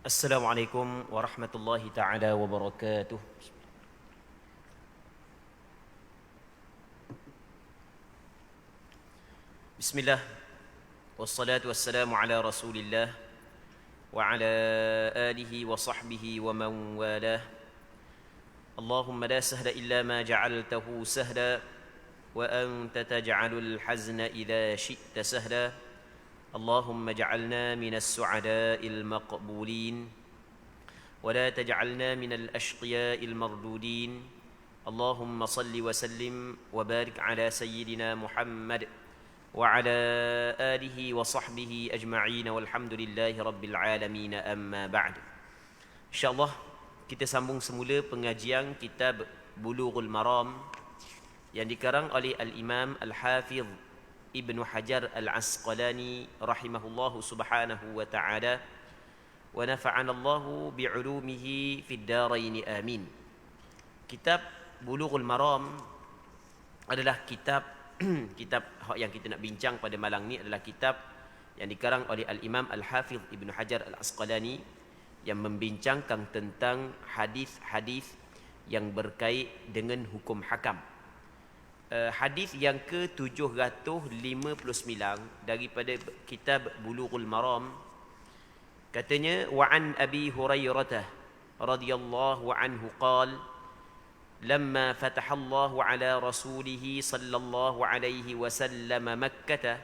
Assalamualaikum warahmatullahi taala wabarakatuh. Bismillah. Wassalatu wassalamu ala Rasulillah wa ala alihi wa sahbihi wa man walah. Allahumma la sahla illa ma ja'altahu sahla wa anta taj'alul hazna idza syi'ta sahla. اللهم اجعلنا من السعداء المقبولين ولا تجعلنا من الأشقياء المردودين اللهم صل وسلم وبارك على سيدنا محمد وعلى آله وصحبه أجمعين والحمد لله رب العالمين أما بعد. InsyaAllah kita sambung semula pengajian kitab Bulughul Maram yang dikarang oleh Al-Imam Al-Hafidh Ibnu Hajar Al-Asqalani rahimahullahu subhanahu wa ta'ala wa nafa'ana Allahu bi'ulumihi fid darain amin. Kitab Bulughul Maram adalah kitab yang kita nak bincang pada malam ni adalah kitab yang dikarang oleh Al-Imam Al-Hafidh Ibnu Hajar Al-Asqalani yang membincangkan tentang hadis-hadis yang berkait dengan hukum hakam. Hadis yang ke-759 daripada kitab Bulughul Maram, katanya wa an Abi Hurairah radhiyallahu anhu qala lamma fataha Allah ala rasulih sallallahu alaihi wasallam Makkah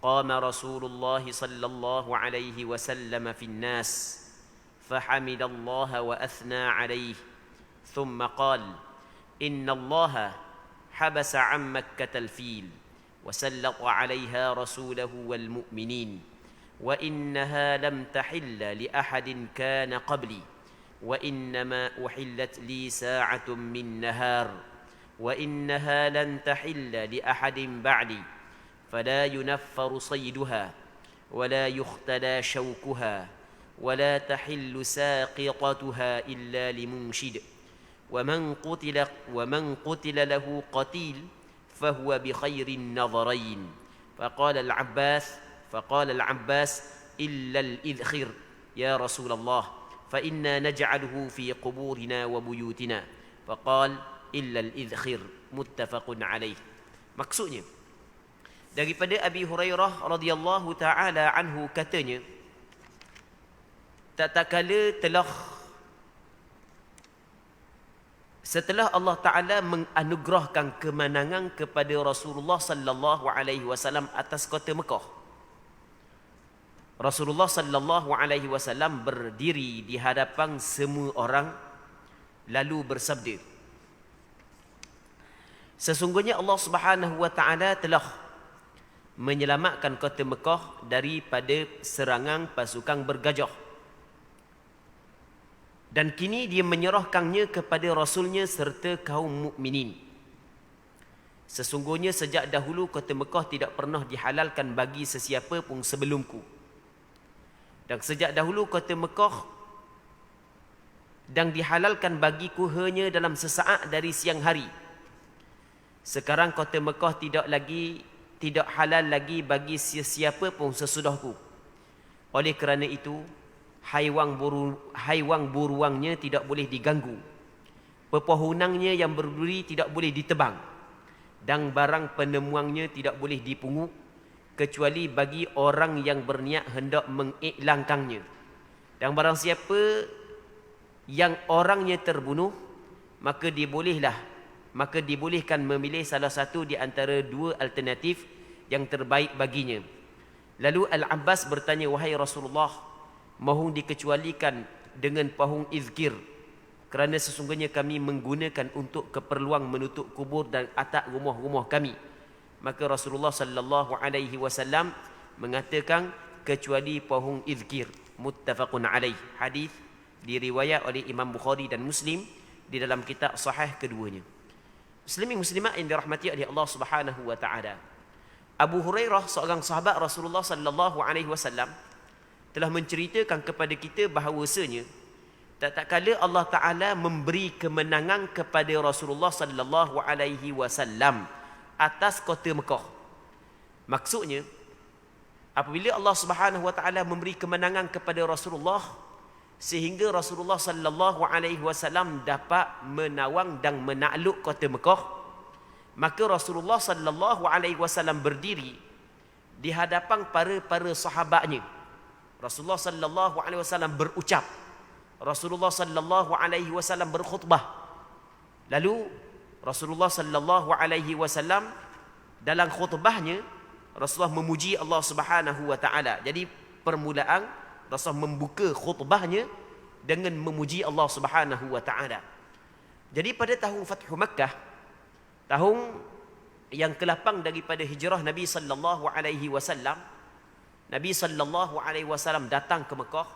qama Rasulullah sallallahu alaihi wasallam fi an-nas fahamida Allah wa athna alaihi thumma qala inna Allah حبس عن مكة الفيل وسلط عليها رسوله والمؤمنين وإنها لم تحل لأحد كان قبلي وإنما أحلت لي ساعة من نهار وإنها لن تحل لأحد بعدي فلا ينفر صيدها ولا يختلى شوكها ولا تحل ساقطتها إلا لمنشد ومن قتل له قتيل فهو بخير النظرين فقال العباس إلا الإذخر يا رسول الله فإنا نجعله في قبورنا وبيوتنا فقال إلا الإذخر متفق عليه. Maksudnya daripada Abi Hurairah radhiyallahu taala anhu katanya, tak kala telah setelah Allah Ta'ala menganugerahkan kemenangan kepada Rasulullah sallallahu alaihi wasallam atas kota Mekah, Rasulullah sallallahu alaihi wasallam berdiri di hadapan semua orang lalu bersabda, sesungguhnya Allah Subhanahu wa Ta'ala telah menyelamatkan kota Mekah daripada serangan pasukan bergajah, dan kini dia menyerahkannya kepada Rasulnya serta kaum mukminin. Sesungguhnya sejak dahulu kota Mekah tidak pernah dihalalkan bagi sesiapa pun sebelumku. Dan sejak dahulu kota Mekah dan dihalalkan bagiku hanya dalam sesaat dari siang hari. Sekarang kota Mekah tidak halal lagi bagi sesiapa pun sesudahku. Oleh kerana itu, haiwan buruangnya tidak boleh diganggu, pepohonannya yang berduri tidak boleh ditebang, dan barang penemuannya tidak boleh dipungut kecuali bagi orang yang berniat hendak mengiklankannya. Dan barang siapa yang orangnya terbunuh, maka dibolehkan memilih salah satu di antara dua alternatif yang terbaik baginya. Lalu Al-Abbas bertanya, wahai Rasulullah, mahu dikecualikan dengan pahung izkir, kerana sesungguhnya kami menggunakan untuk keperluan menutup kubur dan atap rumah-rumah kami. Maka Rasulullah sallallahu alaihi wasallam mengatakan kecuali pahung izkir. Muttafaqun alaih. Hadis diriwayat oleh Imam Bukhari dan Muslim di dalam kitab sahih keduanya. Muslimin muslimat yang dirahmati oleh Allah Subhanahu wa taala, Abu Hurairah, seorang sahabat Rasulullah sallallahu alaihi wasallam, telah menceritakan kepada kita bahawasanya tak kala Allah Ta'ala memberi kemenangan kepada Rasulullah sallallahu alaihi wasallam atas kota Mekah. Maksudnya, apabila Allah Subhanahu wa taala memberi kemenangan kepada Rasulullah, sehingga Rasulullah sallallahu alaihi wasallam dapat menawang dan menakluk kota Mekah. Maka Rasulullah sallallahu alaihi wasallam berdiri di hadapan para sahabatnya. Rasulullah sallallahu alaihi wasallam berucap. Rasulullah sallallahu alaihi wasallam berkhutbah. Lalu Rasulullah sallallahu alaihi wasallam dalam khutbahnya Rasulullah memuji Allah Subhanahu wa taala. Jadi permulaan Rasulullah membuka khutbahnya dengan memuji Allah Subhanahu wa taala. Jadi pada tahun Fathu Makkah, tahun yang ke-8 daripada hijrah Nabi sallallahu alaihi wasallam, Nabi sallallahu alaihi wasallam datang ke Mekah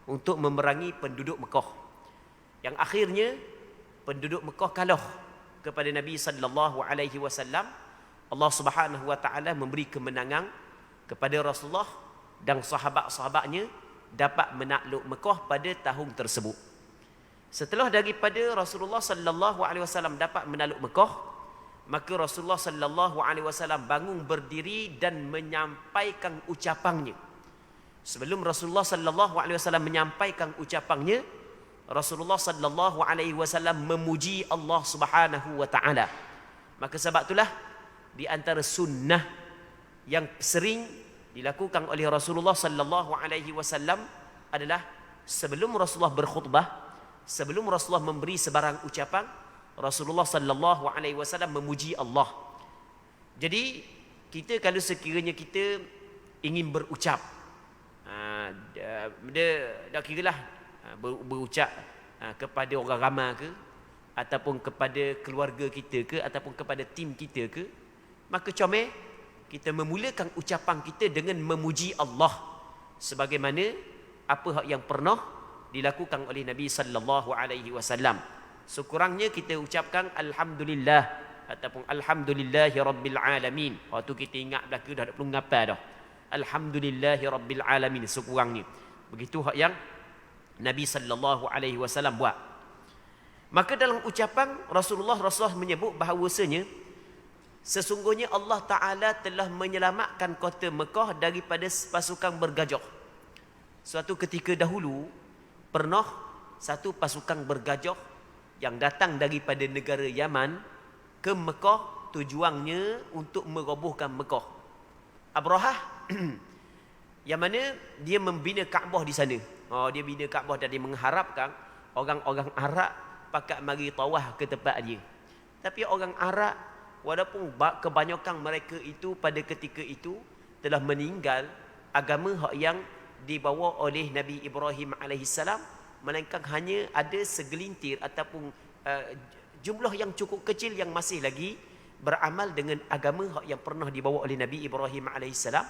untuk memerangi penduduk Mekah. Yang akhirnya penduduk Mekah kalah kepada Nabi sallallahu alaihi wasallam. Allah Subhanahu wa taala memberi kemenangan kepada Rasulullah dan sahabat-sahabatnya dapat menakluk Mekah pada tahun tersebut. Setelah daripada Rasulullah sallallahu alaihi wasallam dapat menakluk Mekah, maka Rasulullah sallallahu alaihi wasallam bangun berdiri dan menyampaikan ucapannya. Sebelum Rasulullah sallallahu alaihi wasallam menyampaikan ucapannya, Rasulullah sallallahu alaihi wasallam memuji Allah Subhanahu wa taala. Maka sebab itulah di antara sunnah yang sering dilakukan oleh Rasulullah sallallahu alaihi wasallam adalah sebelum Rasulullah berkhutbah, sebelum Rasulullah memberi sebarang ucapan, Rasulullah sallallahu alaihi wasallam memuji Allah. Jadi kita kalau sekiranya kita ingin berucap, dah kiralah berucap kepada orang ramai ke, ataupun kepada keluarga kita ke, ataupun kepada tim kita ke, maka comel kita memulakan ucapan kita dengan memuji Allah sebagaimana apa yang pernah dilakukan oleh Nabi sallallahu alaihi wasallam. Sekurangnya kita ucapkan alhamdulillah ataupun alhamdulillahi rabbil alamin. Waktu kita ingat belaka dah belum ngapa dah. Alhamdulillahi rabbil alamin sekurangnya. Begitu hak yang Nabi sallallahu alaihi wasallam buat. Maka dalam ucapan Rasulullah menyebut bahawasanya sesungguhnya Allah Ta'ala telah menyelamatkan kota Mekah daripada pasukan bergajah. Suatu ketika dahulu, pernah satu pasukan bergajah yang datang daripada negara Yaman ke Mekah, tujuannya untuk merobohkan Mekah. Abrahah, yang mana dia membina Kaabah di sana. Dia bina Kaabah dan dia mengharapkan orang-orang Arab pakat mari tawaf ke tempat dia. Tapi orang Arab, walaupun kebanyakan mereka itu pada ketika itu telah meninggal agama yang dibawa oleh Nabi Ibrahim alaihissalam, melainkan hanya ada segelintir ataupun jumlah yang cukup kecil yang masih lagi beramal dengan agama yang pernah dibawa oleh Nabi Ibrahim alaihissalam.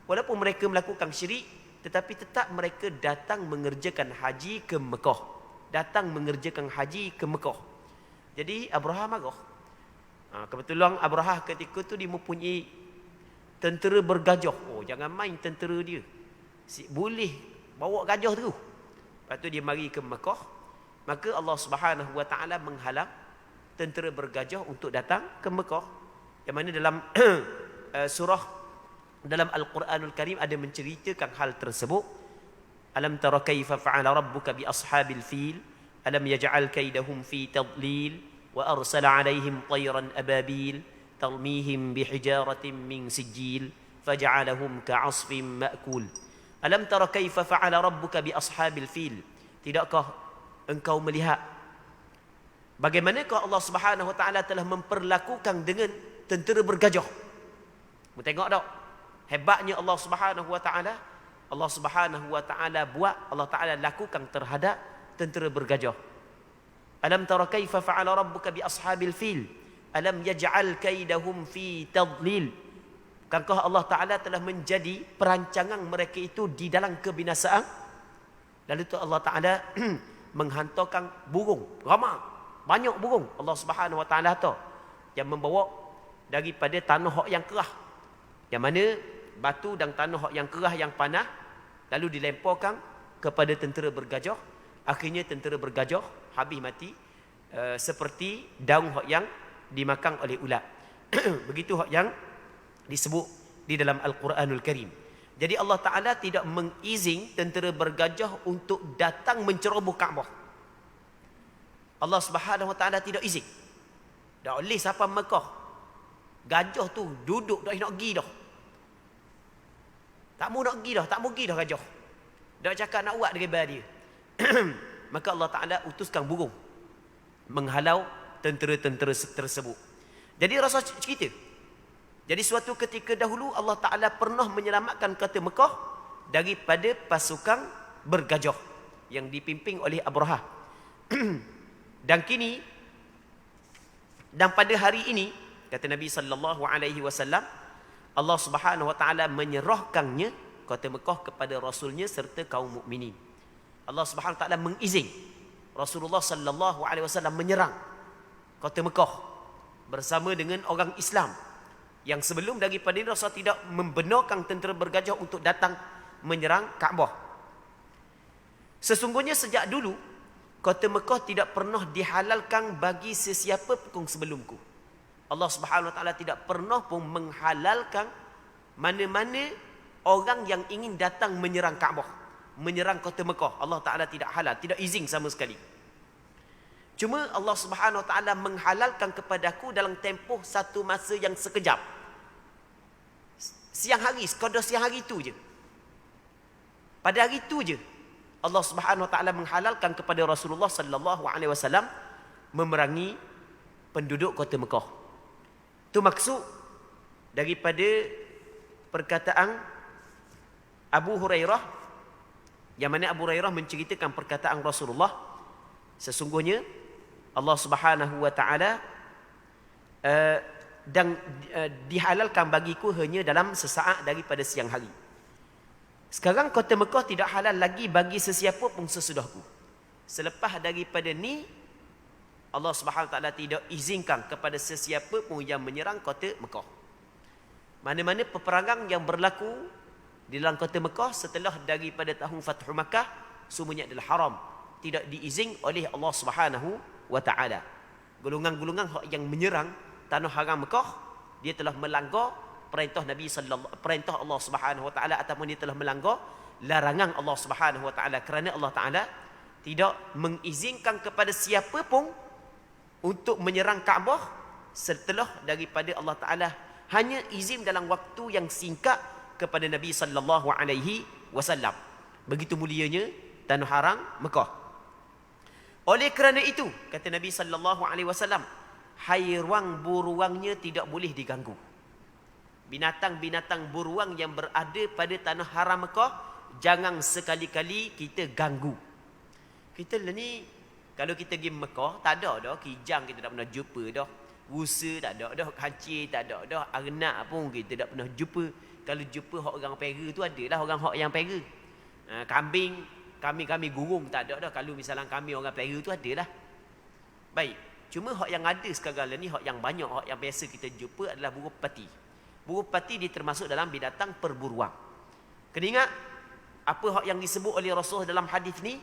Walaupun mereka melakukan syirik, tetapi tetap mereka datang mengerjakan haji ke Mekah. Datang mengerjakan haji ke Mekah. Jadi Abraham marah. Kebetulan Abrahah ketika tu dia mempunyai tentera bergajah. Jangan main tentera dia. Boleh bawa gajah tu. Lepas tu dia mari ke Mekah. Maka Allah Subhanahu wa taala menghalang tentera bergajah untuk datang ke Mekah. Yang mana dalam surah dalam Al-Quranul Karim ada menceritakan hal tersebut. Alam tara kaifa fa'ala rabbuka bi ashabil fil alam yaj'al kaidahum fi tadlil وأرسل عليهم طيرا أبابيل ترميهم بحجارة من سجيل فجعلهم كعصف مأكول ألم تر كيف فعل ربك بأصحاب الفيل. Tidakkah engkau melihat bagaimanakah Allah Subhanahu wa taala telah memperlakukan dengan tentera bergajah? Mu tengok tak hebatnya Allah Subhanahu wa taala. Allah Subhanahu wa taala buat, Allah taala lakukan terhadap tentera bergajah. Alam tara kaifa fa'ala rabbuka bi ashabil fil alam yaj'al kaidahum fi tadlil. Bukankah Allah Ta'ala telah menjadi perancangan mereka itu di dalam kebinasaan? Lalu tu Allah Ta'ala menghantarkan burung ramai, banyak burung Allah Subhanahu wa taala tu yang membawa daripada tanah yang kerah, yang mana batu dan tanah yang kerah yang panas lalu dilemparkan kepada tentera bergajah. Akhirnya tentera bergajah habis mati seperti daun yang dimakan oleh ulat. Begitu yang disebut di dalam Al-Quranul Karim. Jadi Allah Ta'ala tidak mengizin tentera bergajah untuk datang menceroboh Kaabah. Allah Subhanahu Wa Ta'ala tidak izin. Tak boleh siapa Mekah. Gajah tu duduk dah nak pergi dah. Tak mau nak pergi dah, tak mau pergi dah gajah. Dah cakap nak buat dengan dia. Maka Allah Ta'ala utuskan burung menghalau tentera-tentera tersebut. Jadi Rasul cerita. Jadi suatu ketika dahulu Allah Ta'ala pernah menyelamatkan kota Mekah daripada pasukan bergajah yang dipimpin oleh Abrahah. Dan kini, dan pada hari ini, kata Nabi sallallahu alaihi wasallam, Allah Subhanahu wa taala menyerahkannya kota Mekah kepada rasulnya serta kaum mukminin. Allah Subhanahu wa taala mengizin Rasulullah sallallahu alaihi wasallam menyerang kota Mekah bersama dengan orang Islam yang sebelum daripada ini Rasul tidak membenarkan tentera bergajah untuk datang menyerang Kaabah. Sesungguhnya sejak dulu kota Mekah tidak pernah dihalalkan bagi sesiapa pun sebelumku. Allah Subhanahu Wa Taala tidak pernah pun menghalalkan mana-mana orang yang ingin datang menyerang Kaabah, menyerang kota Mekah. Allah Ta'ala tidak halal, tidak izin sama sekali. Cuma Allah Subhanahu Wa Ta'ala menghalalkan kepadaku dalam tempoh satu masa yang sekejap. Siang hari, sekadar siang hari itu je. Pada hari itu je Allah Subhanahu Wa Ta'ala menghalalkan kepada Rasulullah sallallahu alaihi wasallam memerangi penduduk kota Mekah. Itu maksud daripada perkataan Abu Hurairah, yang mana Abu Hurairah menceritakan perkataan Rasulullah, sesungguhnya Allah Subhanahu Wa Ta'ala dan dihalalkan bagiku hanya dalam sesaat daripada siang hari. Sekarang kota Mekah tidak halal lagi bagi sesiapa pun sesudahku. Selepas daripada ni, Allah Subhanahu Wa Ta'ala tidak izinkan kepada sesiapa pun yang menyerang kota Mekah. Mana-mana peperangan yang berlaku di dalam kota Mekah setelah daripada tahun Fathu Makkah, semuanya adalah haram, tidak diizin oleh Allah Subhanahu Wa Ta'ala. Golongan-golongan yang menyerang tanah haram Mekah, dia telah melanggar perintah Nabi perintah Allah Subhanahu Wa Ta'ala, ataupun dia telah melanggar larangan Allah Subhanahu Wa Ta'ala, kerana Allah Ta'ala tidak mengizinkan kepada siapa pun untuk menyerang Kaabah setelah daripada Allah Ta'ala hanya izin dalam waktu yang singkat kepada Nabi sallallahu alaihi wasallam. Begitu mulianya tanah haram Mekah. Oleh kerana itu, kata Nabi sallallahu alaihi wasallam, haiwan buruangnya tidak boleh diganggu. Binatang-binatang buruang yang berada pada tanah haram Mekah, jangan sekali-kali kita ganggu. Kita ni, kalau kita pergi Mekah, tak ada dah kijang kita tak pernah jumpa dah. Rusa tak ada dah, kancil tak ada dah, arnak pun kita tak pernah jumpa. Kalau jumpa orang pera tu adalah orang hak yang pera. Kambing, kami gurung tak ada dah. Kalau misalnya kami orang pera tu adalah. Baik, cuma hak yang ada sekarang ni, hak yang banyak, hak yang biasa kita jumpa adalah burung pati. Burung pati dia termasuk dalam binatang perburuan. Kena ingat, apa hak yang disebut oleh Rasulullah dalam hadis ni,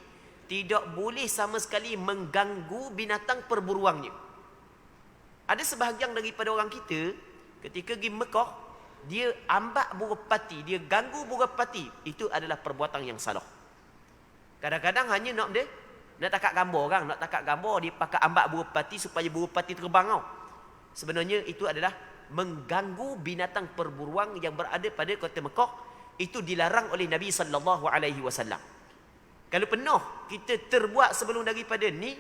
tidak boleh sama sekali mengganggu binatang perburuannya. Ada sebahagian daripada orang kita, ketika pergi Mekah, dia ambak burung pati, dia ganggu burung pati, itu adalah perbuatan yang salah. Kadang-kadang hanya nak takat gambar orang, nak takat gambar, dia pakai ambak burung pati supaya burung pati terbang tau. Sebenarnya itu adalah mengganggu binatang perburuan yang berada pada kota Mekah. Itu dilarang oleh Nabi sallallahu alaihi wasallam. Kalau pernah kita terbuat sebelum daripada ni,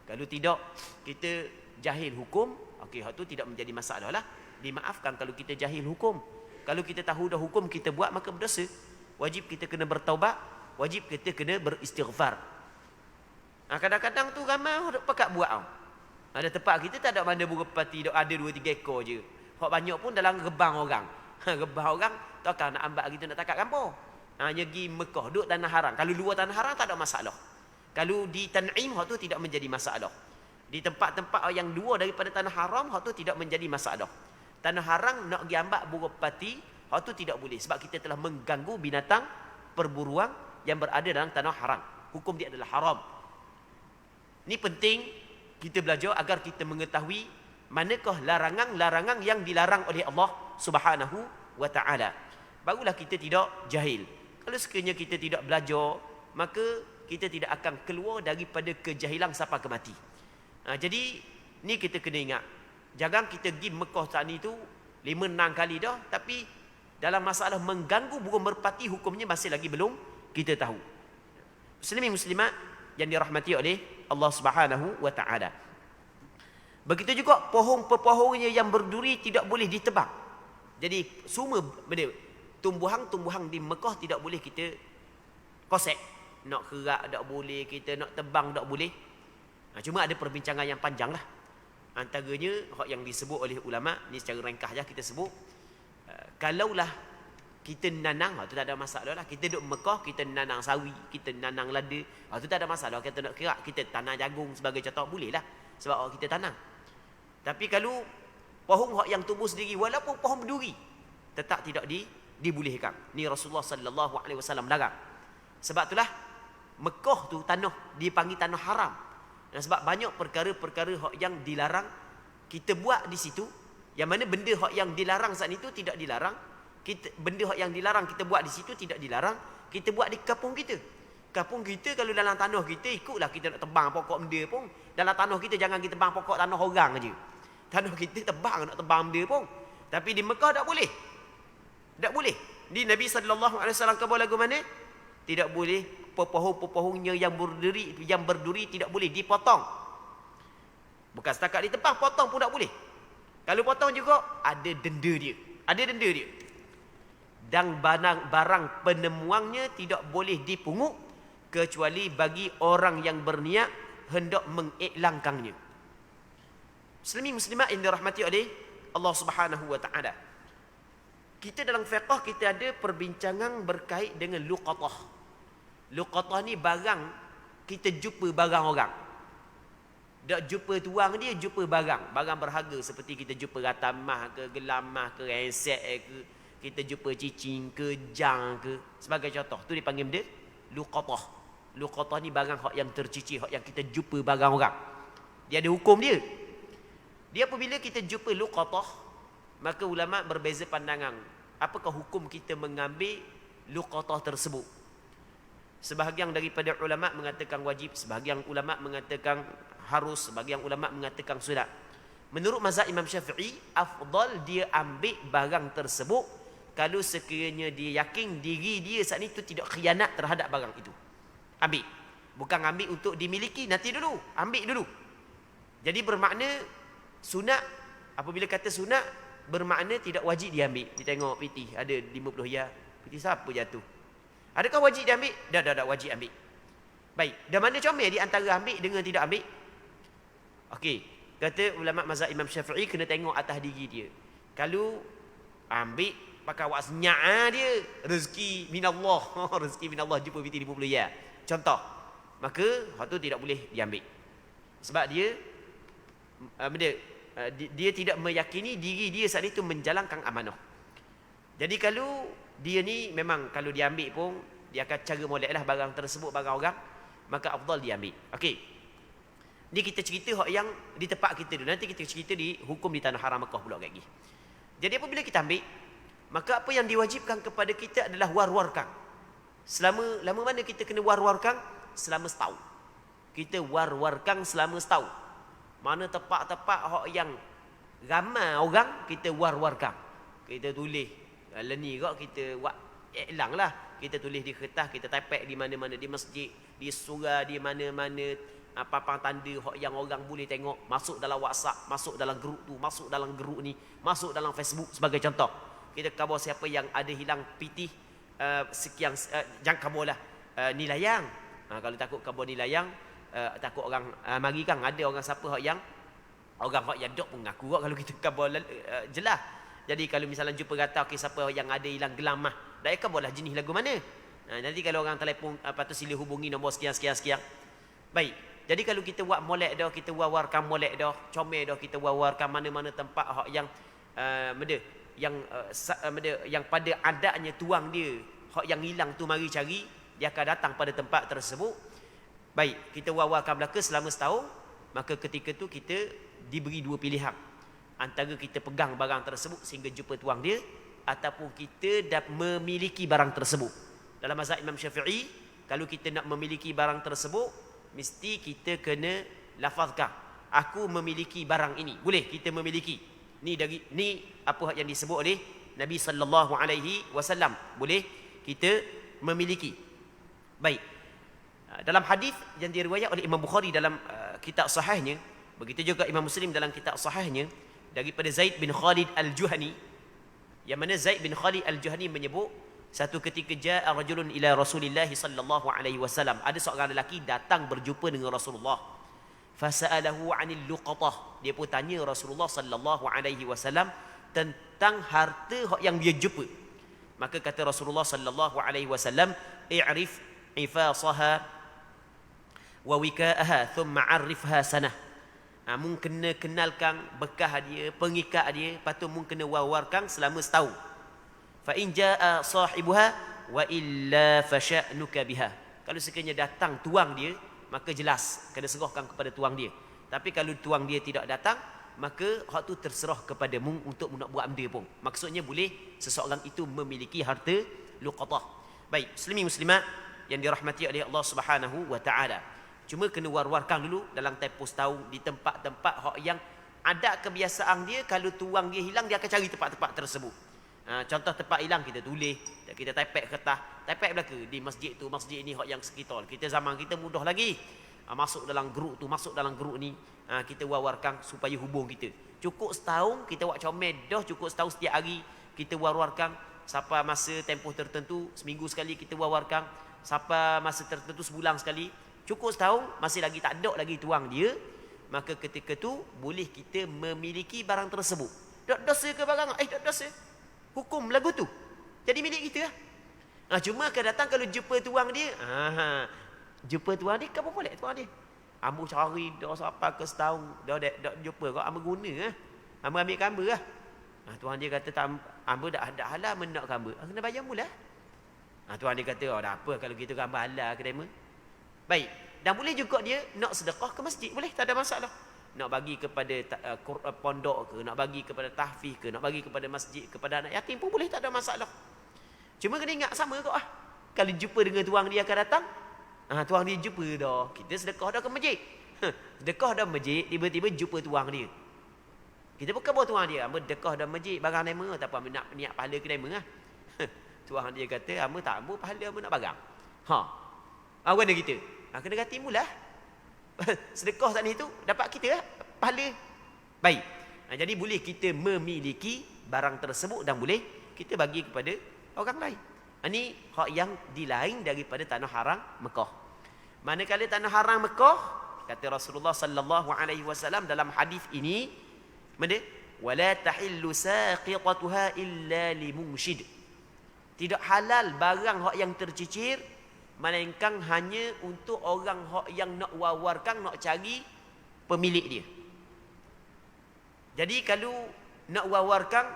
kalau tidak kita jahil hukum, okey, hak tu tidak menjadi masalah lah. Dimaafkan kalau kita jahil hukum. Kalau kita tahu dah hukum kita buat, maka berdosa. Wajib kita kena bertaubat, wajib kita kena beristighfar. Kadang-kadang tu ramai orang pakat buat tau. Ada tempat kita tak ada mana burung pati, ada 2-3 ekor je. Hak banyak pun dalam rebang orang. Rebang orang takkan nak ambak kita nak takat gambar. Hanya pergi Mekah, duduk tanah haram. Kalau luar tanah haram tak ada masalah. Kalau di Tan'im, hak tu tidak menjadi masalah. Di tempat-tempat yang luar daripada tanah haram, hak tu tidak menjadi masalah. Tanah haram nak pergi ambak burung pati, hak tu tidak boleh. Sebab kita telah mengganggu binatang perburuan yang berada dalam tanah haram. Hukum dia adalah haram. Ini penting kita belajar agar kita mengetahui manakah larangan-larangan yang dilarang oleh Allah Subhanahu wa Ta'ala. barulah kita tidak jahil. Kalau sekiranya kita tidak belajar, maka kita tidak akan keluar daripada kejahilan sampai ke mati. Jadi ni kita kena ingat. Jangan kita pergi Mekah saat ni tu 5-6 kali dah, tapi dalam masalah mengganggu burung merpati hukumnya masih lagi belum kita tahu. Muslimin muslimat yang dirahmati oleh Allah Subhanahu wa taala. Begitu juga pohon-pepohonnya yang berduri tidak boleh ditebang. Jadi semua tumbuhan-tumbuhan di Mekah tidak boleh kita kosek. Nak kerak tak boleh, kita nak tebang tak boleh. Cuma ada perbincangan yang panjang lah. Antaranya yang disebut oleh ulama, ni secara ringkas je kita sebut. Kalaulah kita nanang, tu tak ada masalah lah. Kita duduk Mekah, kita nanang sawi, kita nanang lada, tu tak ada masalah. Kita nak kerak, kita tanam jagung sebagai contoh, boleh lah. Sebab kita tanam. Tapi kalau pohon yang tumbuh sendiri, walaupun pohon berduri, tetap tidak dibolehkan. Ni Rasulullah sallallahu alaihi wasallam larang. Sebab itulah Mekah tu tanah dipanggil tanah haram. Dan sebab banyak perkara-perkara yang dilarang kita buat di situ, yang mana benda yang dilarang saat itu tidak dilarang. Benda yang dilarang kita buat di situ tidak dilarang, kita buat di kampung kita. Kampung kita kalau dalam tanah kita, ikutlah kita nak tebang pokok benda pun. Dalam tanah kita jangan kita tebang pokok tanah orang aja. Tanah kita tebang nak tebang benda pun. Tapi di Mekah tak boleh. Tak boleh. Di Nabi sallallahu alaihi wasallam khabar lagu mana? Tidak boleh pepohon-pepohonnya yang berduri tidak boleh dipotong. Bukan setakat ditebang, potong pun tak boleh. Kalau potong juga ada denda dia. Ada denda dia. Dan barang penemuannya tidak boleh dipungut kecuali bagi orang yang berniat hendak mengiklangkannya. Muslimin muslimat yang dirahmati oleh Allah Subhanahu wa taala. Kita dalam fiqh kita ada perbincangan berkait dengan luqatah. Luqatah ni barang kita jumpa barang orang. Tak jumpa tuang dia, jumpa barang. Barang berharga seperti kita jumpa ratamah ke, gelamah ke, handset ke, kita jumpa cicing ke, jang ke, sebagai contoh. Tu dipanggil benda luqatah. Luqatah ni barang yang tercicir, yang kita jumpa barang orang. Dia ada hukum dia. Dia apabila kita jumpa luqatah, maka ulama berbeza pandangan. Apakah hukum kita mengambil luqatah tersebut? Sebahagian daripada ulama mengatakan wajib, sebahagian ulama mengatakan harus, sebahagian ulama mengatakan sunat. Menurut mazhab Imam Syafi'i, afdal dia ambil barang tersebut kalau sekiranya dia yakin diri dia saat itu tidak khianat terhadap barang itu. Ambil. Bukan ambil untuk dimiliki, nanti dulu. Ambil dulu. Jadi bermakna sunat, apabila kata sunat, bermakna tidak wajib diambil. Dia tengok piti, ada 50 ya. Piti siapa jatuh? Adakah wajib diambil? Dah wajib ambil. Baik, dan mana comel di antara ambil dengan tidak ambil? Okey, kata ulama mazhab Imam Syafi'i kena tengok atas diri dia. Kalau ambil pakai awak senyap dia, rezeki minallah. Rezeki minallah jumpa piti 50 ya. Contoh. Maka hak tu tidak boleh diambil. Sebab dia dia tidak meyakini diri dia saat itu menjalankan amanah. Jadi kalau dia ni memang kalau diambil pun dia akan cara molek lah barang tersebut, barang orang, maka afdal diambil. Okey. Ni kita cerita hak yang di tempat kita dulu. Nanti kita cerita di hukum di tanah haram Mekah pula lagi. Jadi apabila kita ambil, maka apa yang diwajibkan kepada kita adalah war-warkan. Lama mana kita kena war-warkan? Selama setahun. Kita war-warkan selama setahun. Mana tempat-tempat hak yang ramai orang, kita war-warkan. Kita tulis. Kalau ni kok kita buat iklan lah. Kita tulis di kertas, kita type di mana-mana, di masjid, di surau, di mana-mana, papan tanda yang orang boleh tengok, masuk dalam WhatsApp, masuk dalam grup tu, masuk dalam grup ni, masuk dalam Facebook sebagai contoh. Kita khabar siapa yang ada hilang pitih sekian, jangan khabar lah nilayang. Kalau takut khabar nilayang, takut orang mari kan, ada orang siapa yang dok pun ngaku kok kalau kita khabar jelas. Jadi kalau misalnya jumpa kata siapa yang ada hilang gelamah, dah khabarlah jenis lagu mana. Nanti kalau orang telefon, tu sila hubungi nombor sekian. Baik. Jadi kalau kita buat molek dah, kita wawarkan molek dah, comel dah, kita wawarkan mana-mana tempat yang yang pada adanya tuang dia, yang hilang tu mari cari, dia akan datang pada tempat tersebut. Baik, kita wawarkan belaka selama setahun, maka ketika tu kita diberi dua pilihan. Antara kita pegang barang tersebut sehingga jumpa tuang dia, ataupun kita dah memiliki barang tersebut. Dalam mazhab Imam Syafi'i, kalau kita nak memiliki barang tersebut, mesti kita kena lafazkan, aku memiliki barang ini. Boleh kita memiliki. Ni apa yang disebut oleh Nabi sallallahu alaihi wasallam. Boleh kita memiliki. Baik. Dalam hadis yang diriwayat oleh Imam Bukhari dalam kitab sahihnya, begitu juga Imam Muslim dalam kitab sahihnya, daripada Zaid bin Khalid Al-Juhani, yang mana Zaid bin Khalid Al-Juhani menyebut, satu ketika ja'a rajulun ila Rasulillah sallallahu alaihi wasallam, ada seorang lelaki datang berjumpa dengan Rasulullah. Fasa'alahu 'anil luqatah, dia pun tanya Rasulullah sallallahu alaihi wasallam tentang harta yang dia jumpa. Maka kata Rasulullah sallallahu alaihi wasallam, i'rif ifasaha wa wika'aha thumma 'arifha sanah. Mung kena kenalkan bekas dia, pengikat dia, patut mung kena wawarkan selama setahun. Fa in jaa sahibuha wa illa fasha'nuka biha. Kalau sekiranya datang tuang dia, maka jelas kena serahkan kepada tuang dia. Tapi kalau tuang dia tidak datang, maka hak tu terserah kepada mung untuk nak buat benda pun. Maksudnya boleh seseorang itu memiliki harta luqatah. Baik, muslimin muslimat yang dirahmati oleh Allah Subhanahu wa taala. Cuma kena war-warkan dulu dalam tempoh setahun di tempat-tempat hak yang ada kebiasaan dia, kalau tuang dia hilang dia akan cari tempat-tempat tersebut. Contoh tempat hilang kita tulis, kita type kertas, type belaka di masjid tu, masjid ni hak yang sekitar. Kita zaman kita mudah lagi. Masuk dalam grup tu, masuk dalam grup ni, kita war-warkan supaya hubung kita. Cukup setahun kita buat comel dah, cukup setahun setiap hari kita war-warkan sampai masa tempoh tertentu, seminggu sekali kita war-warkan, sampai masa tertentu sebulan sekali. Cukup setahun masih lagi tak ada lagi tuang dia, maka ketika tu boleh kita memiliki barang tersebut. Tak dosa ke barang? Tak dosa. Hukum lagu tu jadi milik kita lah. Cuma akan datang kalau jumpa tuang dia, jumpa tuang dia, kamu boleh tuang dia. Ambo cari dah sampai ke setahun, dah jumpa kau, ambo guna ambo ambil gambar lah. Tuang dia kata tak, ambo dah halal menak gambar. Kena bayar mula. Tuang dia kata, dah apa kalau gitu gambar halal kedai mu. Baik, dan boleh juga dia nak sedekah ke masjid, boleh, tak ada masalah. Nak bagi kepada pondok ke, nak bagi kepada tahfiz ke, nak bagi kepada masjid, kepada anak yatim pun boleh, tak ada masalah. Cuma kena ingat sama kau kalau jumpa dengan tuang dia akan datang, tuang dia jumpa dah, kita sedekah dah ke masjid. Sedekah dah masjid, tiba-tiba jumpa tuang dia. Kita bukan bawa tuang dia, hamba sedekah dah masjid, barang nema, tak apa nak niat pahala ke nema. Tuang dia kata, hamba tak, hamba pahala, hamba nak barang. Mana kita? Kena ganti mula. Sedekah tadi tu dapat kita pahala. Baik. Jadi boleh kita memiliki barang tersebut dan boleh kita bagi kepada orang lain. Ini hak yang dilain daripada tanah haram Mekah. Manakala tanah haram Mekah, kata Rasulullah sallallahu alaihi wasallam dalam hadis ini, mana? Wala tahillu saqitatuha illa limunshid. Tidak halal barang hak yang tercicir melainkan hanya untuk orang yang nak wawarkan, nak cari pemilik dia. Jadi kalau nak wawarkan,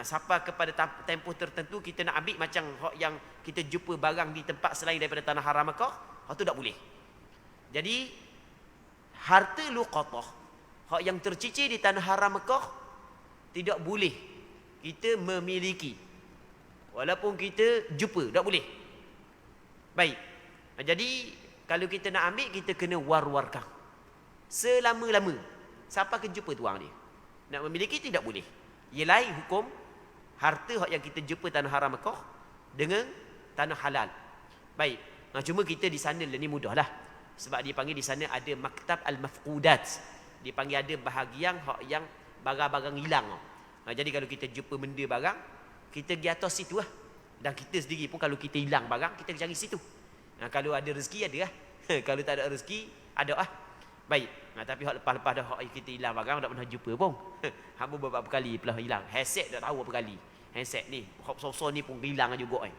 siapa kepada tempoh tertentu kita nak ambil, macam yang kita jumpa barang di tempat selain daripada tanah haram Mekah, itu tak boleh. Jadi harta luqatah, hak yang tercicir di tanah haram Mekah, tidak boleh kita memiliki. Walaupun kita jumpa, tak boleh. Baik. Jadi kalau kita nak ambil, kita kena war-warkan selama-lama siapa akan jumpa tuang dia. Nak memiliki tidak boleh. Ia lain hukum harta yang kita jumpa tanah haram Mekah dengan tanah halal. Baik. Cuma kita di sana ni mudahlah. Sebab dia panggil di sana ada maktab al-mafqudat. Dia panggil ada bahagian yang barang-barang hilang. Jadi kalau kita jumpa benda barang, kita pergi atas situ lah. Dan kita sendiri pun kalau kita hilang barang, kita cari situ. Kalau ada rezeki, ada lah. Kalau tak ada rezeki, ada lah. Baik. Tapi hak lepas-lepas dah hak kita hilang barang, tak pernah jumpa pun. Hamba beberapa kali pernah hilang. Handset dah tahu berapa kali. Handset ni, hak sosok ni pun hilang juga.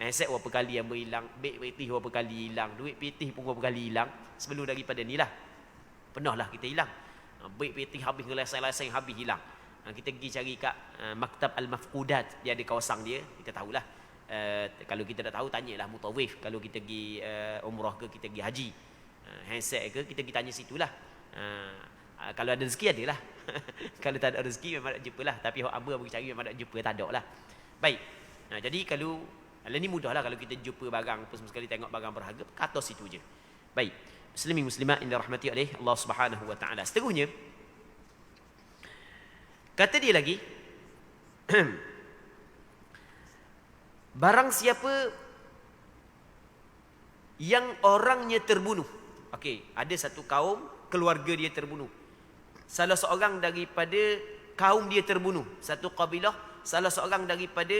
Handset berapa kali yang berhilang. Beg pitih berapa kali hilang. Duit pitih pun berapa kali hilang. Sebelum daripada ni lah. Pernah lah kita hilang. Beg pitih habis, ngelesai-lesai habis hilang. Kita pergi cari kat maktab al-mafqudat, dia ada kawasan dia, kita tahulah. Kalau kita tak tahu, tanyalah mutawif. Kalau kita pergi umrah ke, kita pergi haji, handset ke, kita pergi tanya situlah. Kalau ada rezeki adalah. Kalau tak ada rezeki memang nak jumpa lah. Tapi hak aba bagi cari memang nak jumpa tak ada lah. Baik. Jadi kalau ni mudah lah kalau kita jumpa barang apa semua sekali tengok barang berharga, kata situ je. Baik. Muslimin muslimat yang dirahmati oleh Allah Subhanahu wa taala. Seterusnya kata dia lagi barang siapa yang orangnya terbunuh. Okey, ada satu kaum keluarga dia terbunuh. Salah seorang daripada kaum dia terbunuh. Satu kabilah, salah seorang daripada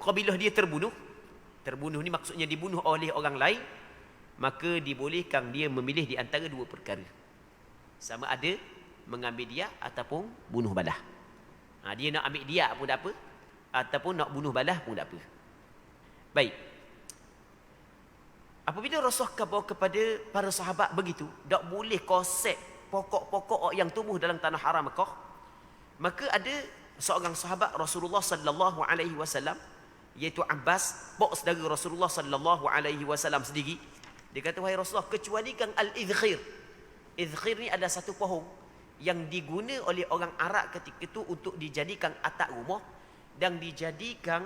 kabilah dia terbunuh. Terbunuh ni maksudnya dibunuh oleh orang lain. Maka dibolehkan dia memilih di antara dua perkara. Sama ada mengambil dia ataupun bunuh balah. Dia nak ambil dia pun tak apa. Ataupun nak bunuh balah pun tak apa. Baik. Apabila Rasulullah bawa kepada para sahabat begitu, tak boleh konsep pokok-pokok yang tumbuh dalam tanah haram Mekah, maka ada seorang sahabat Rasulullah sallallahu alaihi wasallam iaitu Abbas, bok saudara Rasulullah sallallahu alaihi wasallam sendiri. Dia kata, wahai Rasulullah, kecualikan al-idkhir. Idkhir ni ada satu pohon yang diguna oleh orang Arab ketika itu untuk dijadikan atap rumah dan dijadikan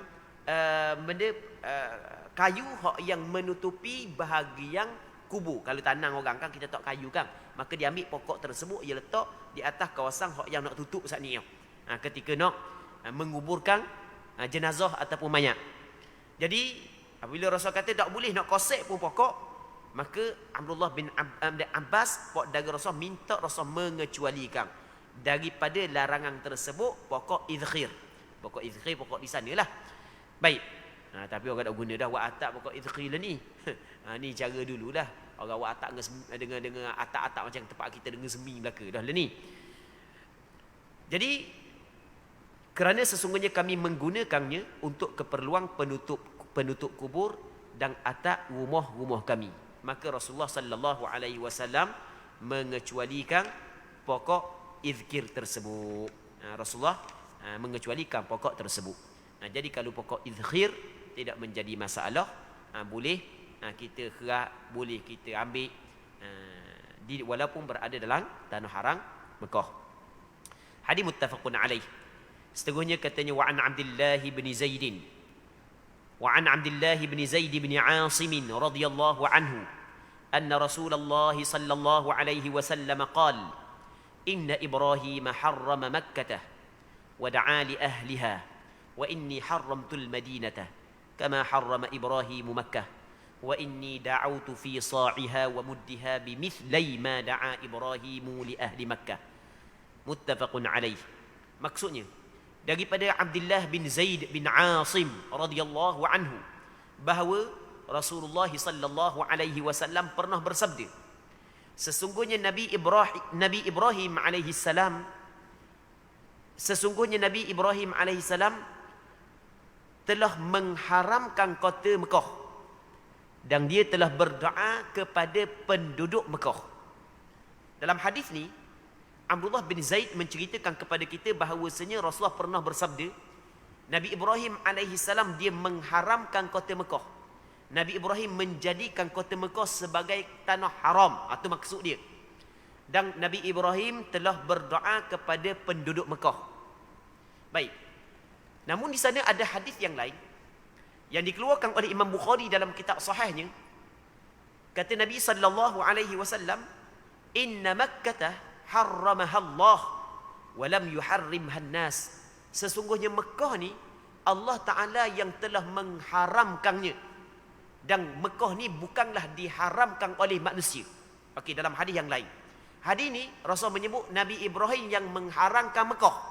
kayu yang menutupi bahagian kubur. Kalau tanam orang kan kita tak kayu kan, maka dia ambil pokok tersebut, dia letak di atas kawasan yang nak tutup saat ni. Ketika nak menguburkan jenazah ataupun mayat. Jadi apabila Rasul kata tak boleh nak kosek pun pokok, maka Abdullah bin Abbas pok daga Rasul minta Rasul mengecualikan daripada larangan tersebut pokok idkhir. Pokok idkhir pokok di sanalah. Baik. Tapi orang tak guna dah buat atap pokok idkhir lah ni. Ni cara dululah. Orang buat atap dengan atap-atap macam tempat kita dengan semi belaka dah lah ni. Jadi kerana sesungguhnya kami menggunakannya untuk keperluan penutup kubur dan atap rumah-rumah kami. Maka Rasulullah sallallahu alaihi wasallam mengecualikan pokok idkhir tersebut. Rasulullah mengecualikan pokok tersebut. Jadi kalau pokok idkhir tidak menjadi masalah, boleh kita kerak, boleh kita ambil walaupun berada dalam tanah haram Mekah. Hadis muttafaqun alaih. Seterusnya katanya wa an Abdullah bin Zaid bin Asim radhiyallahu anhu anna Rasulullah sallallahu alaihi wasallam qala inna Ibrahim harrama Makkah wa da'a li ahliha wa inni harramtul Madinah كما حرم إبراهيم مكة وإني دعوت في صاعها ومدها بمثلي ما دعا إبراهيم لأهل مكة متفق عليه. Maksudnya daripada Abdullah bin Zaid bin Asim radhiyallahu anhu bahawa Rasulullah sallallahu alaihi wasallam pernah bersabda, sesungguhnya Nabi Ibrahim alaihi salam telah mengharamkan kota Mekah dan dia telah berdoa kepada penduduk Mekah. Dalam hadis ni Abdullah bin Zaid menceritakan kepada kita bahawasanya Rasulullah pernah bersabda, Nabi Ibrahim alaihi salam dia mengharamkan kota Mekah. Nabi Ibrahim menjadikan kota Mekah sebagai tanah haram. Itu maksud dia. Dan Nabi Ibrahim telah berdoa kepada penduduk Mekah. Baik. Namun di sana ada hadis yang lain yang dikeluarkan oleh Imam Bukhari dalam kitab sahihnya. Kata Nabi sallallahu alaihi wasallam, "Inna Makkah harramaha Allah wa lam yuharrimha an-nas." Sesungguhnya Mekah ni Allah Taala yang telah mengharamkannya dan Mekah ni bukanlah diharamkan oleh manusia. Okey, dalam hadis yang lain. Hadis ni Rasul menyebut Nabi Ibrahim yang mengharamkan Mekah.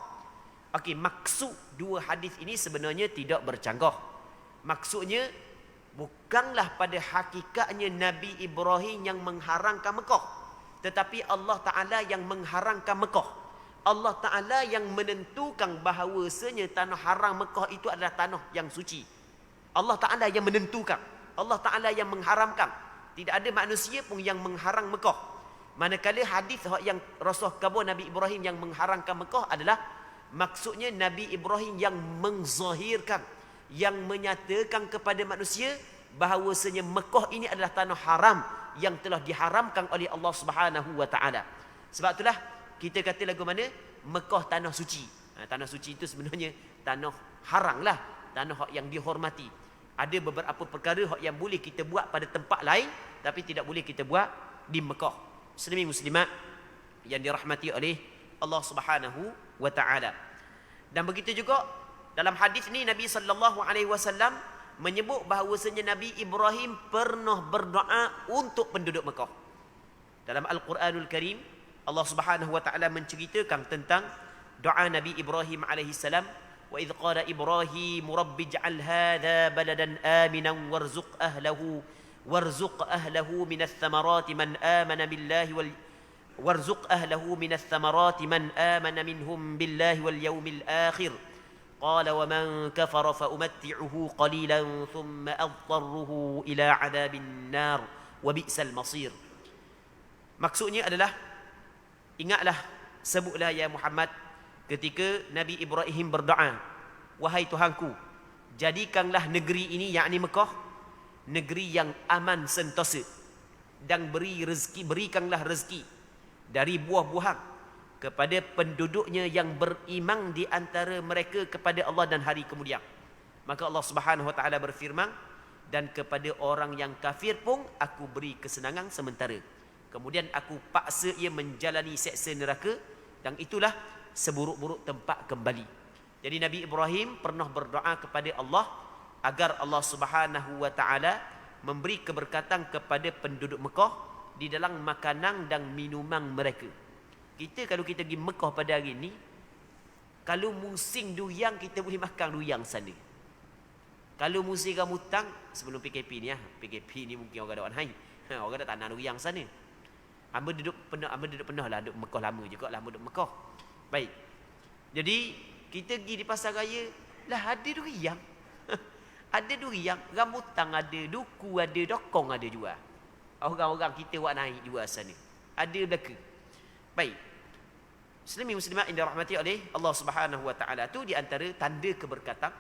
Okey, maksud dua hadis ini sebenarnya tidak bercanggah. Maksudnya bukanlah pada hakikatnya Nabi Ibrahim yang mengharamkan Mekah, tetapi Allah Taala yang mengharamkan Mekah. Allah Taala yang menentukan bahawasanya tanah haram Mekah itu adalah tanah yang suci. Allah Taala yang menentukan. Allah Taala yang mengharamkan. Tidak ada manusia pun yang mengharam Mekah. Manakala hadis yang Rasul kabur Nabi Ibrahim yang mengharamkan Mekah adalah maksudnya Nabi Ibrahim yang menzahirkan, yang menyatakan kepada manusia bahawasanya Mekah ini adalah tanah haram yang telah diharamkan oleh Allah Subhanahu wa taala. Sebab itulah kita kata lagu mana? Mekah tanah suci. Tanah suci itu sebenarnya tanah haram lah, tanah yang dihormati. Ada beberapa perkara yang boleh kita buat pada tempat lain, tapi tidak boleh kita buat di Mekah. Muslimin muslimat yang dirahmati oleh Allah Subhanahu wa taala. Dan begitu juga dalam hadis ni Nabi sallallahu alaihi wasallam menyebut bahawasanya Nabi Ibrahim pernah berdoa untuk penduduk Mekah. Dalam Al-Quranul Karim Allah Subhanahu wa taala menceritakan tentang doa Nabi Ibrahim alaihi salam, wa idh qala Ibrahim rabbi ij'al hadha baladan aminan warzuq ahlahu minas thamarati man amana billahi warzuq ahlahu minas thamarati man amana minhum billahi wal yawmil akhir qala wa man kafara fa umatti'uhu qalilan thumma adtarruhu ila 'adabin nar wa bi'sal masir. Maksudnya adalah, ingatlah, sebutlah ya Muhammad ketika Nabi Ibrahim berdoa, wahai Tuhanku, jadikanlah negeri ini, yakni Mekah, negeri yang aman sentosa, dan berikanlah rezeki dari buah-buahan kepada penduduknya yang beriman di antara mereka kepada Allah dan hari kemudian. Maka Allah Subhanahu wa taala berfirman, dan kepada orang yang kafir pun aku beri kesenangan sementara, kemudian aku paksa ia menjalani seksa neraka, dan itulah seburuk-buruk tempat kembali. Jadi Nabi Ibrahim pernah berdoa kepada Allah agar Allah Subhanahu wa taala memberi keberkatan kepada penduduk Mekah di dalam makanan dan minuman mereka. Kita kalau kita pergi Mekah pada hari ni, kalau musim durian kita boleh makan durian sana. Kalau musim rambutan, sebelum PKP ni PKP ni mungkin orang dah naik. Orang dah tanam durian sana. Hamba duduk pernah lah duduk Mekah lama juga lah duduk Mekah. Baik. Jadi kita pergi di pasar raya lah ada durian. Ada durian, rambutan ada, duku ada, dokong ada jual. Orang-orang kita buat naik jual sana. Ada belaka. Baik. Muslimin muslimat yang dirahmati oleh Allah Subhanahu wa taala, tu di antara tanda keberkatan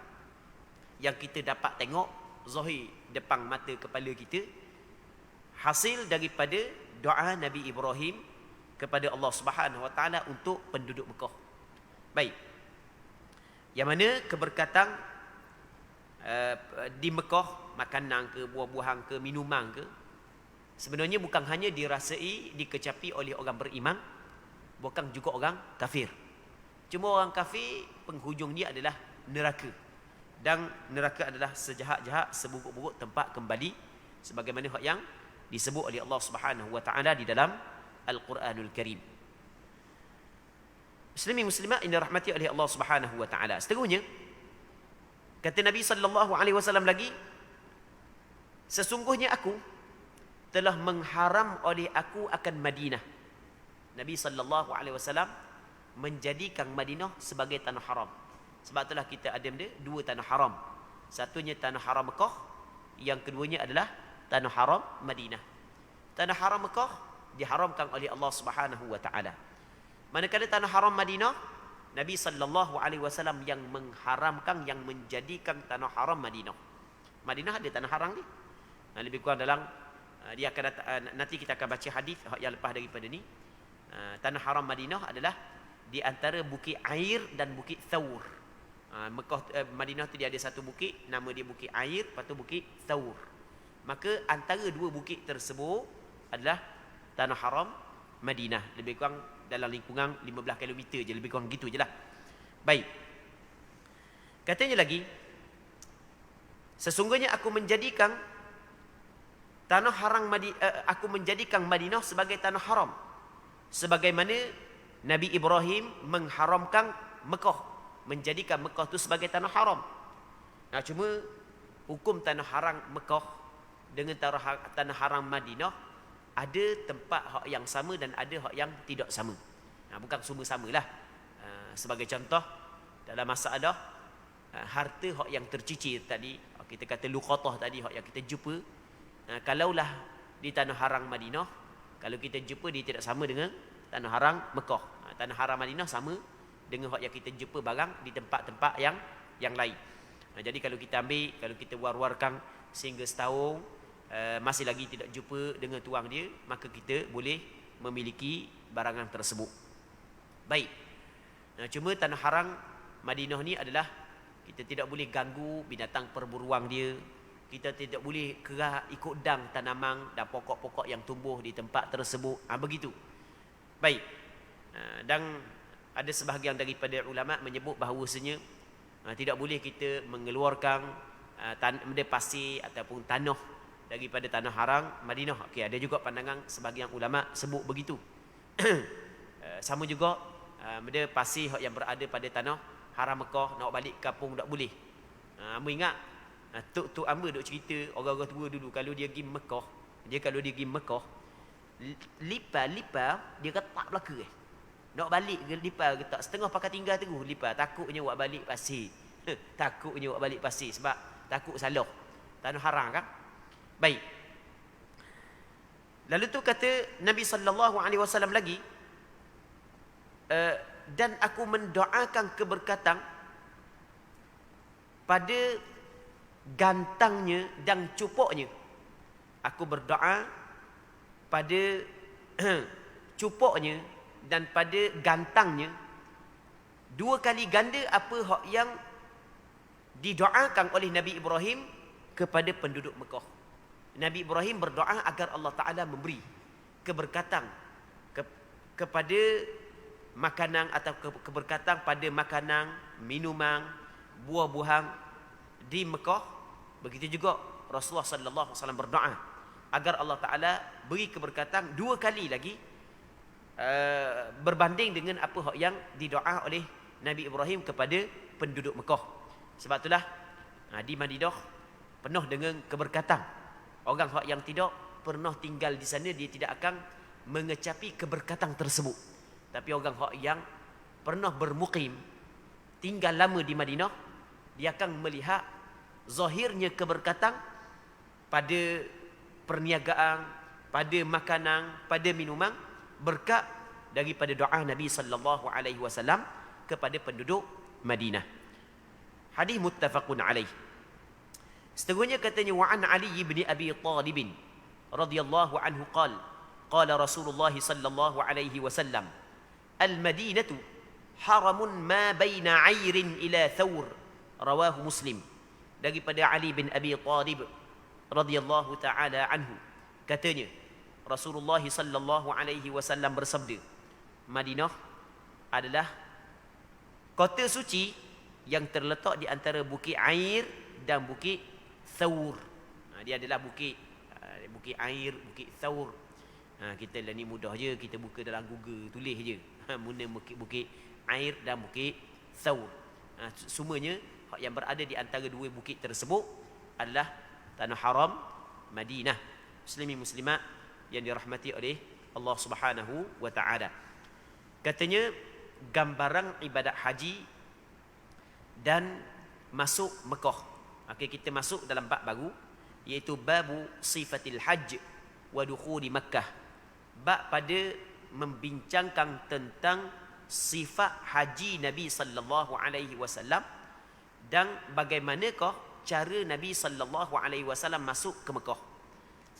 yang kita dapat tengok zahir depan mata kepala kita, hasil daripada doa Nabi Ibrahim kepada Allah Subhanahu wa taala untuk penduduk Mekah. Baik. Yang mana keberkatan di Mekah, makanan ke, buah-buahan ke, minuman ke, sebenarnya bukan hanya dirasai, dikecapi oleh orang beriman, bukan juga orang kafir. Cuma orang kafir penghujung dia adalah neraka, dan neraka adalah sejahat-jahat, seburuk-buruk tempat kembali, sebagaimana yang disebut oleh Allah Subhanahu wa taala di dalam Al-Quranul Karim. Muslimin muslimat yang dirahmati oleh Allah Subhanahu wa taala. Seterusnya kata Nabi sallallahu alaihi wasallam lagi, sesungguhnya aku telah mengharam oleh aku akan Madinah. Nabi sallallahu alaihi wasallam menjadikan Madinah sebagai tanah haram. Sebab itulah kita ada dua tanah haram. Satunya tanah haram Mekah, yang keduanya adalah tanah haram Madinah. Tanah haram Mekah diharamkan oleh Allah Subhanahu wa taala. Manakala tanah haram Madinah, Nabi sallallahu alaihi wasallam yang mengharamkan, yang menjadikan tanah haram Madinah. Madinah ada tanah haram ni. Lebih kurang dalam dia akan nanti kita akan baca hadis yang lepas daripada ni. Tanah haram Madinah adalah di antara Bukit Air dan Bukit Thawr. Madinah tu dia ada satu bukit, nama dia Bukit Air, lepas tu Bukit Thawr. Maka antara dua bukit tersebut adalah tanah haram Madinah. Lebih kurang dalam lingkungan 15 km je, lebih kurang gitu je lah. Baik. Katanya lagi, sesungguhnya aku menjadikan aku menjadikan Madinah sebagai tanah haram, sebagaimana Nabi Ibrahim mengharamkan Mekah, menjadikan Mekah itu sebagai tanah haram. Nah, cuma hukum tanah haram Mekah dengan tanah haram Madinah ada tempat yang sama dan ada yang tidak sama. Bukan semua samalah. Sebagai contoh, dalam masalah harta yang tercicir tadi, kita kata luqatah tadi, yang kita jumpa, kalaulah di tanah haram Madinah, kalau kita jumpa dia tidak sama dengan tanah haram Mekah. Tanah haram Madinah sama dengan yang kita jumpa barang di tempat-tempat yang lain. Jadi kalau kita ambil, kalau kita war-warkan sehingga setahun, masih lagi tidak jumpa dengan tuang dia, maka kita boleh memiliki barangan tersebut. Baik. Cuma tanah haram Madinah ni adalah kita tidak boleh ganggu binatang perburuan dia. Kita tidak boleh kerah ikut dang tanaman dan pokok-pokok yang tumbuh di tempat tersebut. Begitu. Baik. Dan ada sebahagian daripada ulama menyebut bahawasanya tidak boleh kita mengeluarkan pasir ataupun tanah daripada tanah haram Madinah. Okey, ada juga pandangan sebahagian ulama sebut begitu. Sama juga benda pasir yang berada pada tanah haram Mekah nak balik kampung tak boleh. Hamba ingat tok hamba duk cerita orang-orang tua dulu kalau dia pergi Mekah, lipa dia kata tak belaka nak balik ke lipa ke tak setengah pakai tinggal terus lipa takutnya buat balik pasir. Takutnya buat balik pasir sebab takut salah tanah haram kan. Baik. Lalu tu kata Nabi sallallahu alaihi wasallam lagi, dan aku mendoakan keberkatan pada gantangnya dan cupoknya. Aku berdoa pada cupoknya dan pada gantangnya. Dua kali ganda apa hak yang didoakan oleh Nabi Ibrahim kepada penduduk Mekah. Nabi Ibrahim berdoa agar Allah Ta'ala memberi keberkatan kepada makanan atau keberkatan pada makanan, minuman, buah-buahan di Mekah. Begitu juga Rasulullah sallallahu alaihi wasallam berdoa agar Allah Taala beri keberkatan dua kali lagi berbanding dengan apa yang didoa oleh Nabi Ibrahim kepada penduduk Mekah. Sebab itulah di Madinah penuh dengan keberkatan. Orang yang tidak pernah tinggal di sana dia tidak akan mengecapi keberkatan tersebut. Tapi orang yang pernah bermukim, tinggal lama di Madinah, dia akan melihat zahirnya keberkatan pada perniagaan, pada makanan, pada minuman, berkat daripada doa Nabi sallallahu alaihi wasallam kepada penduduk Madinah. Hadis muttafaqun alaih. Seterusnya katanya wa an Ali bin Abi Thalib radhiyallahu anhu qala Rasulullah sallallahu alaihi wasallam al-Madinatu haramun ma baina 'airin ila thawr, rawahu Muslim. Daripada Ali bin Abi Thalib radhiyallahu taala anhu katanya Rasulullah sallallahu alaihi wasallam bersabda, Madinah adalah kota suci yang terletak di antara bukit Air dan bukit Thawr. Dia adalah bukit Air, bukit Thawr. Kita lah ni mudah je, kita buka dalam Google, tulis je. Mana bukit Air dan bukit Thawr. Semuanya yang berada di antara dua bukit tersebut adalah tanah haram Madinah. Muslimin muslimat yang dirahmati oleh Allah Subhanahu wa taala. Katanya gambaran ibadat haji dan masuk Mekah. Okey, kita masuk dalam bab baru iaitu babu sifatil hajj wa dukhuli Makkah. Bab pada membincangkan tentang sifat haji Nabi sallallahu alaihi wasallam dan bagaimanakah cara Nabi sallallahu alaihi wasallam masuk ke Mekah.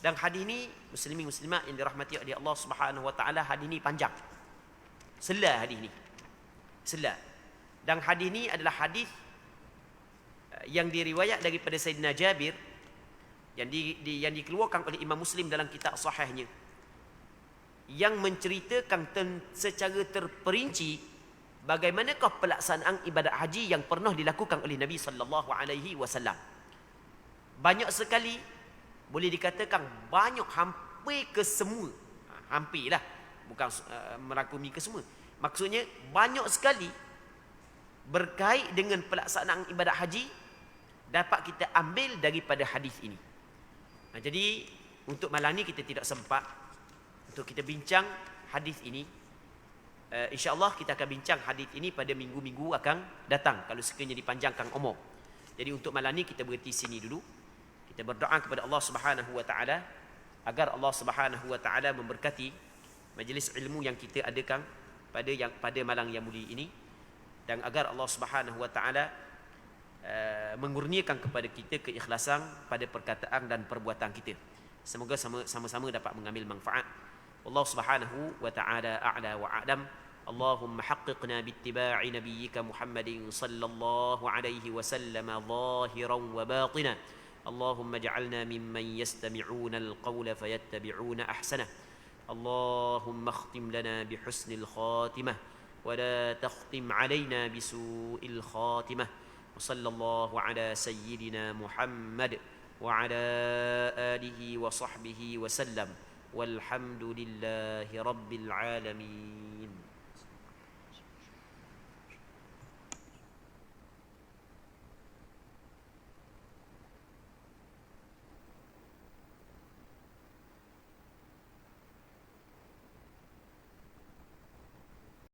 Dan hadis ni muslimin muslimat yang dirahmati oleh Allah Subhanahu wa taala, hadis ni panjang. Sela hadis ni. Sela. Dan hadis ni adalah hadis yang diriwayat daripada Sayyidina Jabir yang dikeluarkan oleh Imam Muslim dalam kitab sahihnya, yang menceritakan secara terperinci bagaimanakah pelaksanaan ibadat haji yang pernah dilakukan oleh Nabi sallallahu alaihi wasallam. Banyak sekali, boleh dikatakan banyak, hampir ke semua. Hampirlah, bukan merangkumi ke semua. Maksudnya banyak sekali berkait dengan pelaksanaan ibadat haji dapat kita ambil daripada hadis ini. Jadi untuk malam ni kita tidak sempat untuk kita bincang hadis ini. InsyaAllah kita akan bincang hadis ini pada minggu-minggu akan datang kalau sekiranya dipanjangkan umur. Jadi untuk malam ni kita berhenti sini dulu. Kita berdoa kepada Allah Subhanahu wa taala agar Allah Subhanahu wa taala memberkati majlis ilmu yang kita adakan pada malam yang mulia ini, dan agar Allah Subhanahu wa taala mengurniakan kepada kita keikhlasan pada perkataan dan perbuatan kita. Semoga sama-sama dapat mengambil manfaat. Allah Subhanahu wa taala a'la wa a'lam. اللهم حققنا باتباع نبيك محمد صلى الله عليه وسلم ظاهرا وباطنا. اللهم اجعلنا ممن يستمعون القول فيتبعون أحسنه. اللهم اختم لنا بحسن الخاتمة ولا تختم علينا بسوء الخاتمة. وصلى الله على سيدنا محمد وعلى آله وصحبه وسلم والحمد لله رب العالمين.